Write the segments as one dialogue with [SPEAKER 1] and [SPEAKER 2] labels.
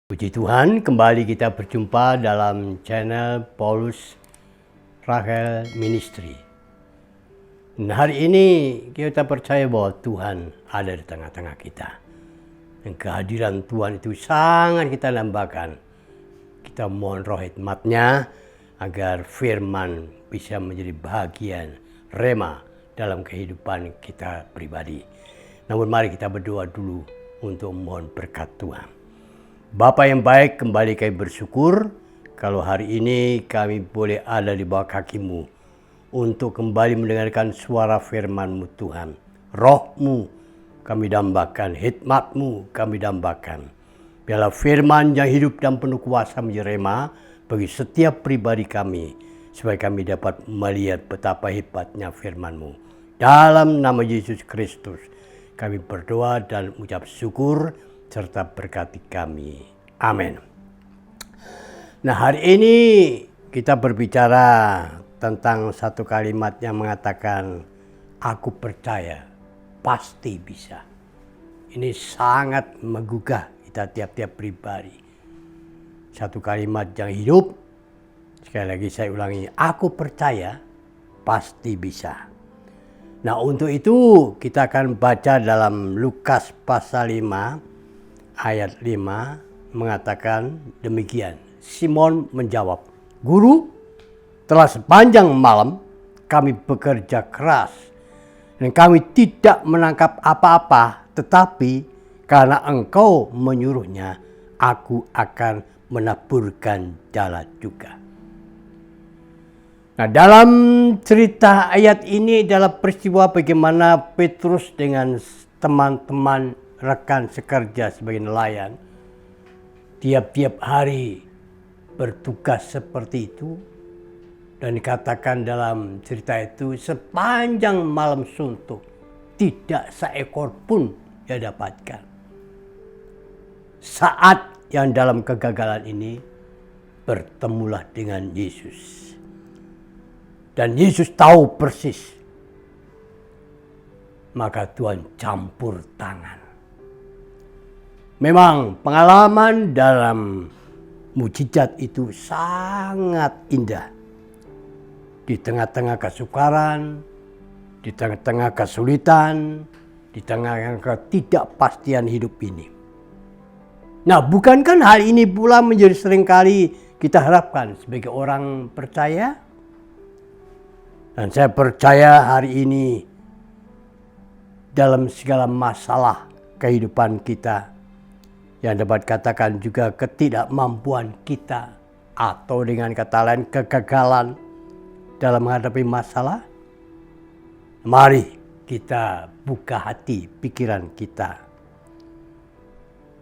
[SPEAKER 1] Puji Tuhan, kembali kita berjumpa dalam channel Paulus Rachel Ministry. Dan hari ini kita percaya bahwa Tuhan ada di tengah-tengah kita. Dan kehadiran Tuhan itu sangat kita dambakan. Kita mohon roh hikmat-Nya agar firman bisa menjadi bagian rema dalam kehidupan kita pribadi. Namun mari kita berdoa dulu untuk mohon berkat Tuhan. Bapa yang baik, kembali kami bersyukur kalau hari ini kami boleh ada di bawah kaki-Mu untuk kembali mendengarkan suara firman-Mu Tuhan. Roh-Mu kami dambakan, hikmat-Mu kami dambakan. Biarlah firman yang hidup dan penuh kuasa menjadi rema bagi setiap pribadi kami, supaya kami dapat melihat betapa hebatnya firman-Mu. Dalam nama Yesus Kristus kami berdoa dan mengucap syukur serta berkati kami. Amin. Nah, hari ini kita berbicara tentang satu kalimat yang mengatakan, aku percaya pasti bisa. Ini sangat menggugah kita tiap-tiap pribadi. Satu kalimat yang hidup, sekali lagi saya ulangi, aku percaya pasti bisa. Nah, untuk itu kita akan baca dalam Lukas pasal 5 ayat 5 mengatakan demikian. Simon menjawab, Guru, telah sepanjang malam kami bekerja keras dan kami tidak menangkap apa-apa, tetapi karena Engkau menyuruhnya, aku akan menaburkan jala juga. Nah, dalam cerita ayat ini adalah peristiwa bagaimana Petrus dengan teman-teman rekan sekerja sebagai nelayan tiap-tiap hari bertugas seperti itu, dan dikatakan dalam cerita itu sepanjang malam suntuk tidak seekor pun dia dapatkan. Saat yang dalam kegagalan ini bertemulah dengan Yesus, dan Yesus tahu persis, maka Tuhan campur tangan. Memang pengalaman dalam mujizat itu sangat indah. Di tengah-tengah kesukaran, di tengah-tengah kesulitan, di tengah-tengah ketidakpastian hidup ini. Nah, bukankah hal ini pula menjadi seringkali kita harapkan sebagai orang percaya? Dan saya percaya hari ini dalam segala masalah kehidupan kita, yang dapat katakan juga ketidakmampuan kita, atau dengan kata lain kegagalan dalam menghadapi masalah, mari kita buka hati pikiran kita.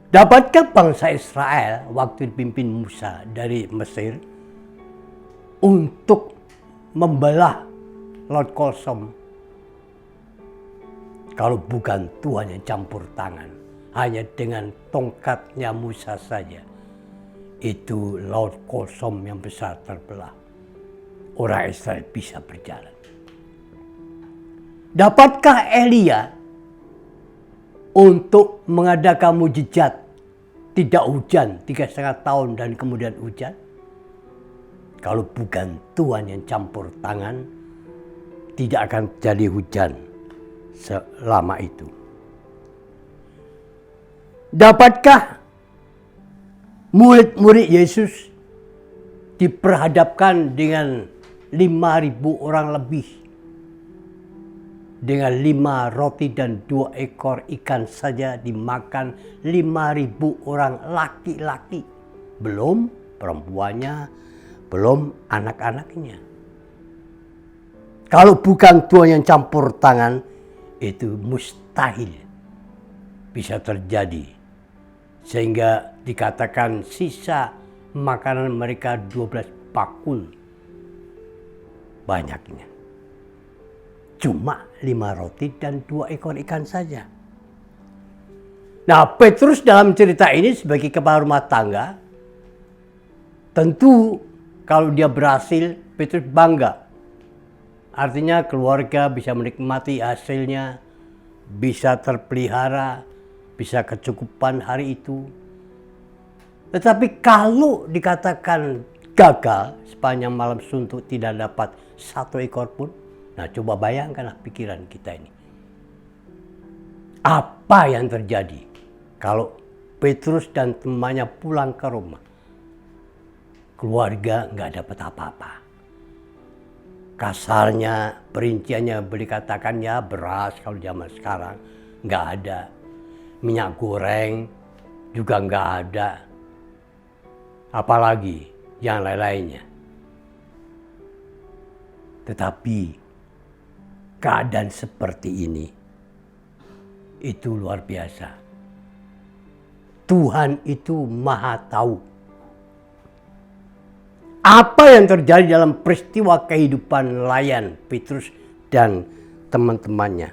[SPEAKER 1] Dapatkah bangsa Israel waktu dipimpin Musa dari Mesir untuk membelah Laut Kosong kalau bukan Tuhan yang campur tangan? Hanya dengan tongkatnya Musa saja, itu laut kosong yang besar terbelah. Orang Israel bisa berjalan. Dapatkah Elia untuk mengadakan mujizat tidak hujan 3,5 tahun dan kemudian hujan? Kalau bukan Tuhan yang campur tangan, tidak akan terjadi hujan selama itu. Dapatkah murid-murid Yesus diperhadapkan dengan 5.000 orang lebih, dengan 5 roti dan 2 ekor ikan saja dimakan 5.000 orang laki-laki, belum perempuannya, belum anak-anaknya. Kalau bukan Tuhan yang campur tangan, itu mustahil bisa terjadi. Sehingga dikatakan sisa makanan mereka 12 bakul banyaknya. Cuma 5 roti dan 2 ekor ikan saja. Nah, Petrus dalam cerita ini sebagai kepala rumah tangga, tentu kalau dia berhasil, Petrus bangga. Artinya keluarga bisa menikmati hasilnya, bisa terpelihara, bisa kecukupan hari itu. Tetapi kalau dikatakan gagal sepanjang malam suntuk tidak dapat satu ekor pun, nah coba bayangkanlah pikiran kita ini. Apa yang terjadi kalau Petrus dan temannya pulang ke rumah? Keluarga nggak dapat apa-apa. Kasarnya, perinciannya boleh katakan ya beras kalau zaman sekarang nggak ada. Minyak goreng juga nggak ada. Apalagi yang lain-lainnya. Tetapi keadaan seperti ini itu luar biasa. Tuhan itu Maha tahu apa yang terjadi dalam peristiwa kehidupan nelayan Petrus dan teman-temannya.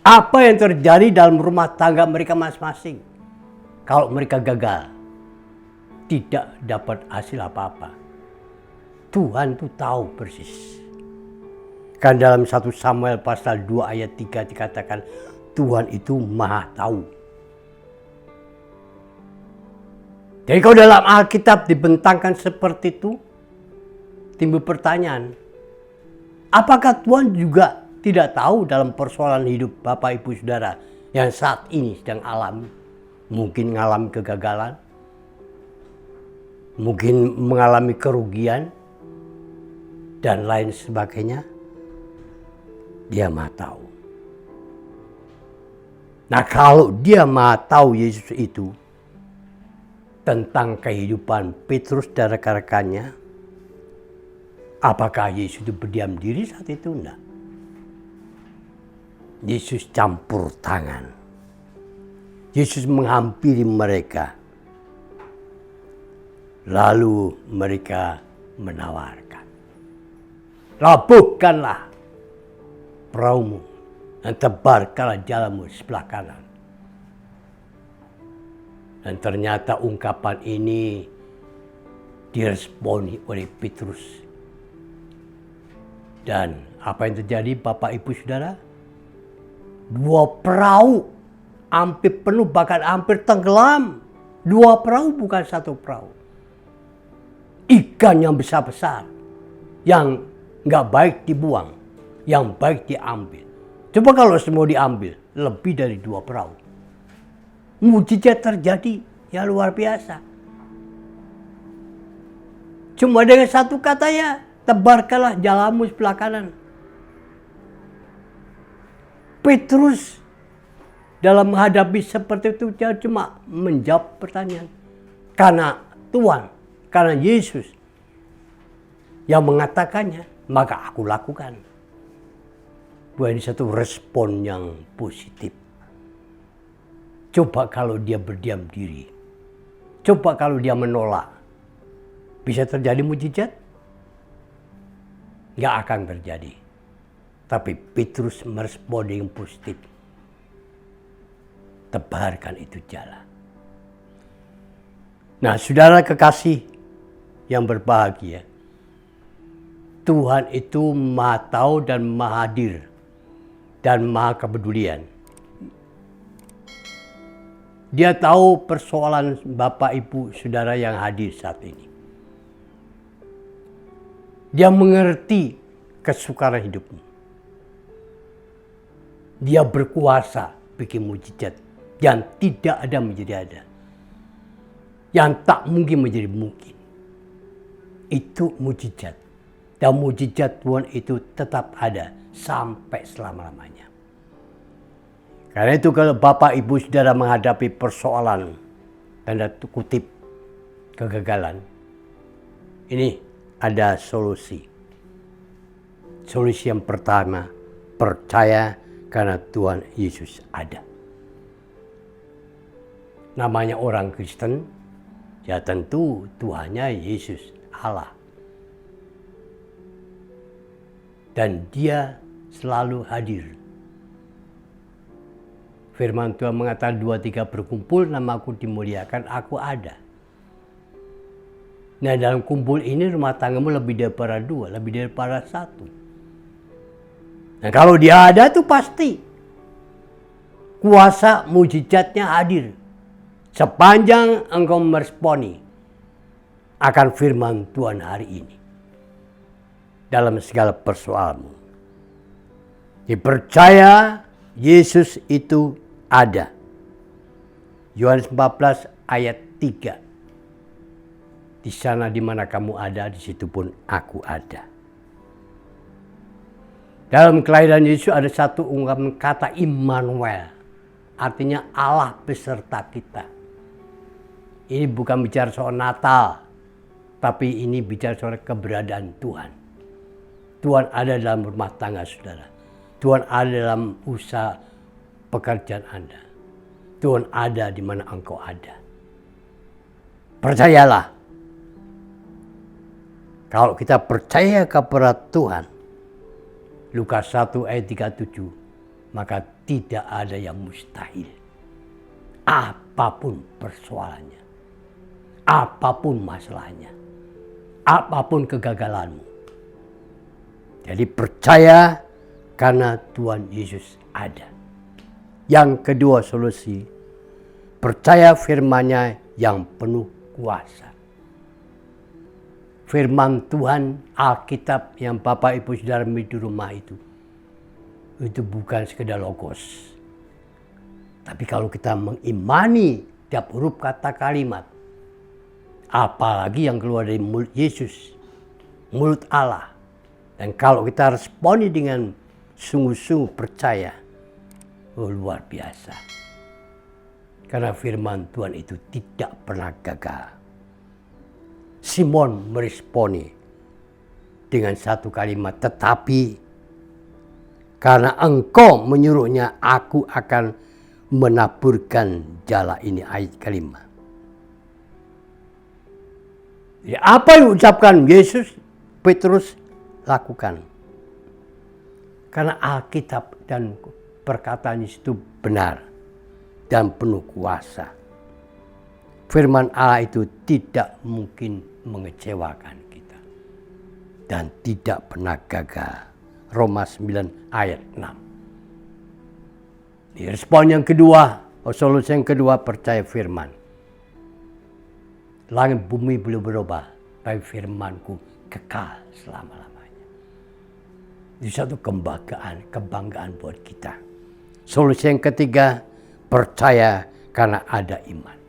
[SPEAKER 1] Apa yang terjadi dalam rumah tangga mereka masing-masing. Kalau mereka gagal, tidak dapat hasil apa-apa. Tuhan itu tahu persis. Kan dalam 1 Samuel pasal 2 ayat 3 dikatakan Tuhan itu Maha tahu. Jadi kalau dalam Alkitab dibentangkan seperti itu, timbul pertanyaan, apakah Tuhan juga tidak tahu dalam persoalan hidup Bapak Ibu Saudara yang saat ini sedang alami? Mungkin mengalami kegagalan, mungkin mengalami kerugian, dan lain sebagainya. Dia Maha tahu. Nah kalau dia Maha tahu Yesus itu, tentang kehidupan Petrus dan rekan-rekannya, apakah Yesus itu berdiam diri saat itu? Enggak. Yesus campur tangan. Yesus menghampiri mereka. Lalu mereka menawarkan, labuhkanlah perahumu dan tebarkanlah jalanmu sebelah kanan. Dan ternyata ungkapan ini diresponi oleh Petrus. Dan apa yang terjadi Bapak Ibu Saudara? 2 perahu hampir penuh, bahkan hampir tenggelam. 2 perahu bukan 1 perahu. Ikan yang besar-besar, yang nggak baik dibuang, yang baik diambil. Coba kalau semua diambil, lebih dari 2 perahu. Mujizat terjadi yang luar biasa. Cuma dengan satu kata ya, tebarkanlah jalanmu sebelah kanan. Petrus dalam menghadapi seperti itu dia cuma menjawab pertanyaan. Karena Tuhan, karena Yesus yang mengatakannya, maka aku lakukan. Bukan satu respon yang positif. Coba kalau dia berdiam diri. Coba kalau dia menolak. Bisa terjadi mujizat? Nggak akan terjadi. Tapi Petrus merespon dengan positif. Tebarkan itu jalan. Nah, saudara kekasih yang berbahagia. Tuhan itu Maha tahu dan Maha hadir. Dan Maha kepedulian. Dia tahu persoalan Bapak Ibu Saudara yang hadir saat ini. Dia mengerti kesukaran hidupmu. Dia berkuasa bikin mujizat yang tidak ada menjadi ada. Yang tak mungkin menjadi mungkin. Itu mujizat. Dan mujizat Tuhan itu tetap ada sampai selama-lamanya. Karena itu kalau Bapak Ibu Saudara menghadapi persoalan tanda kutip kegagalan, ini ada solusi. Solusi yang pertama, percaya karena Tuhan Yesus ada. Namanya orang Kristen, ya tentu Tuhannya Yesus Allah. Dan dia selalu hadir. Firman Tuhan mengatakan 2-3 berkumpul, namaku dimuliakan, aku ada. Nah dalam kumpul ini rumah tanggamu lebih daripada 2, lebih daripada 1. Nah kalau dia ada itu pasti kuasa mujizatnya hadir. Sepanjang engkau meresponi akan firman Tuhan hari ini dalam segala persoalanmu. Dipercaya Yesus itu ada. Yohanes 14 ayat 3. Di sana di mana kamu ada, di situ pun aku ada. Dalam kelahiran Yesus ada satu ungkapan kata Immanuel. Artinya Allah beserta kita. Ini bukan bicara soal Natal, tapi ini bicara soal keberadaan Tuhan. Tuhan ada dalam rumah tangga saudara. Tuhan ada dalam usaha pekerjaan Anda. Tuhan ada di mana engkau ada. Percayalah. Kalau kita percaya kepada Tuhan, Lukas 1 ayat 37, maka tidak ada yang mustahil. Apapun persoalannya, apapun masalahnya, apapun kegagalanmu. Jadi percaya karena Tuhan Yesus ada. Yang kedua solusi, percaya firman-Nya yang penuh kuasa. Firman Tuhan, Alkitab yang Bapak Ibu Saudara di rumah itu bukan sekedar logos. Tapi kalau kita mengimani tiap huruf kata kalimat, apalagi yang keluar dari mulut Yesus, mulut Allah, dan kalau kita responi dengan sungguh-sungguh percaya, luar biasa. Karena firman Tuhan itu tidak pernah gagal. Simon meresponi dengan satu kalimat, tetapi karena engkau menyuruhnya, aku akan menaburkan jala ini. Ayat kelima. Ya, apa yang diucapkan Yesus, Petrus lakukan. Karena Alkitab dan perkataan itu benar dan penuh kuasa. Firman Allah itu tidak mungkin mengecewakan kita dan tidak pernah gagal. Roma 9 ayat 6. Di respon yang kedua, solusi yang kedua, percaya firman. Langit bumi boleh berubah, tapi firmanku kekal selama-lamanya. Itu satu kebanggaan buat kita. Solusi yang ketiga, percaya karena ada iman.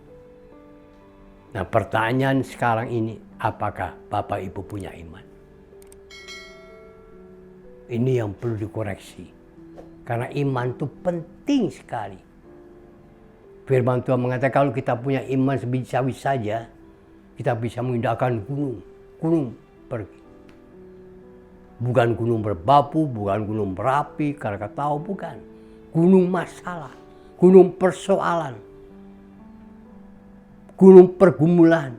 [SPEAKER 1] Nah, pertanyaan sekarang ini, apakah Bapak Ibu punya iman? Ini yang perlu dikoreksi. Karena iman itu penting sekali. Firman Tuhan mengatakan kalau kita punya iman sebiji sawi saja, kita bisa memindahkan gunung pergi. Bukan gunung berbatu, bukan gunung berapi, Krakatau, bukan. Gunung masalah, gunung persoalan, gunung pergumulan.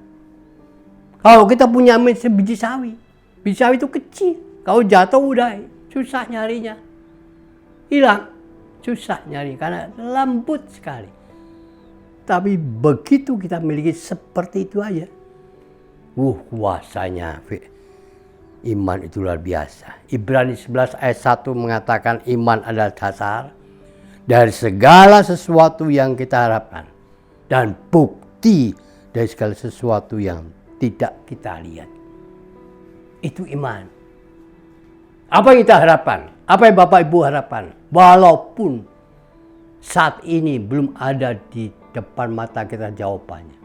[SPEAKER 1] Kalau kita punya iman sebiji sawi itu kecil. Kalau jatuh udah susah nyarinya. Hilang, susah nyari karena lembut sekali. Tapi begitu kita miliki seperti itu aja, kuasanya iman itu luar biasa. Ibrani 11 ayat 1 mengatakan iman adalah dasar dari segala sesuatu yang kita harapkan dan bukti dari segala sesuatu yang tidak kita lihat. Itu iman. Apa yang kita harapkan? Apa yang Bapak Ibu harapkan? Walaupun saat ini belum ada di depan mata kita jawabannya.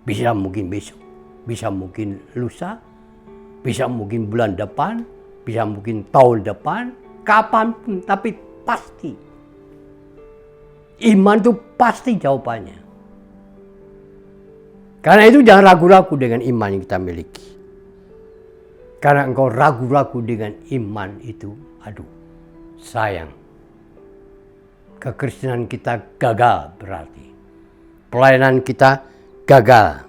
[SPEAKER 1] Bisa mungkin besok, bisa mungkin lusa, bisa mungkin bulan depan, bisa mungkin tahun depan, kapanpun, tapi pasti. Iman itu pasti jawabannya. Karena itu jangan ragu-ragu dengan iman yang kita miliki. Karena engkau ragu-ragu dengan iman itu, aduh, sayang. Kekristenan kita gagal berarti. Pelayanan kita gagal.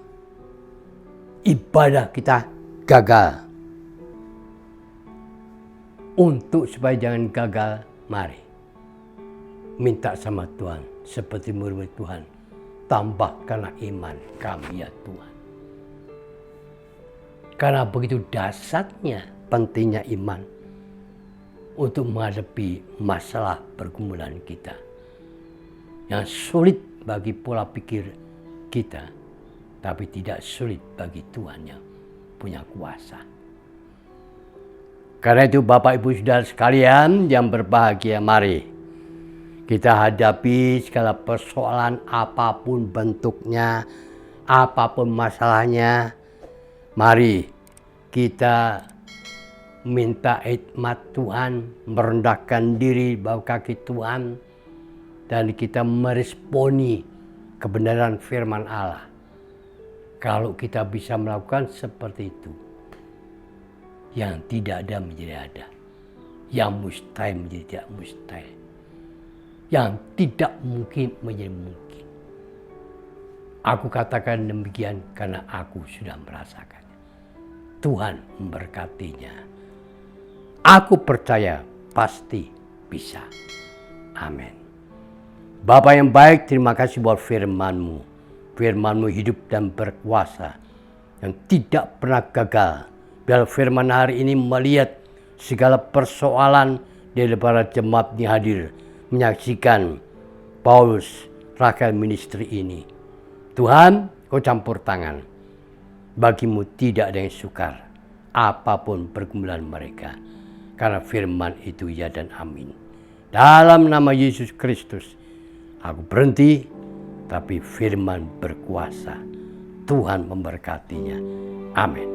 [SPEAKER 1] Ibadah kita gagal. Untuk supaya jangan gagal, mari minta sama Tuhan seperti murid Tuhan. Tambahkanlah iman kami ya Tuhan. Karena begitu dahsyatnya pentingnya iman untuk menghadapi masalah pergumulan kita. Yang sulit bagi pola pikir kita, tapi tidak sulit bagi Tuhan yang punya kuasa. Karena itu Bapak Ibu Saudara sekalian yang berbahagia, mari kita hadapi segala persoalan apapun bentuknya, apapun masalahnya. Mari kita minta hikmat Tuhan, merendahkan diri bawah kaki Tuhan, dan kita meresponi kebenaran firman Allah. Kalau kita bisa melakukan seperti itu, yang tidak ada menjadi ada, yang mustahil menjadi tidak mustahil, yang tidak mungkin menjadi mungkin. Aku katakan demikian karena aku sudah merasakannya. Tuhan memberkatinya. Aku percaya pasti bisa. Amin. Bapa yang baik, terima kasih buat firman-Mu. Firman-Mu hidup dan berkuasa, yang tidak pernah gagal. Biar firman hari ini melihat segala persoalan dari para jemaat yang hadir, menyaksikan Paulus Rachel Ministry ini. Tuhan, Kau campur tangan. Bagimu tidak ada yang sukar, apapun pergumulan mereka. Karena firman itu ya dan amin. Dalam nama Yesus Kristus, aku berhenti, tapi firman berkuasa. Tuhan memberkatinya. Amin.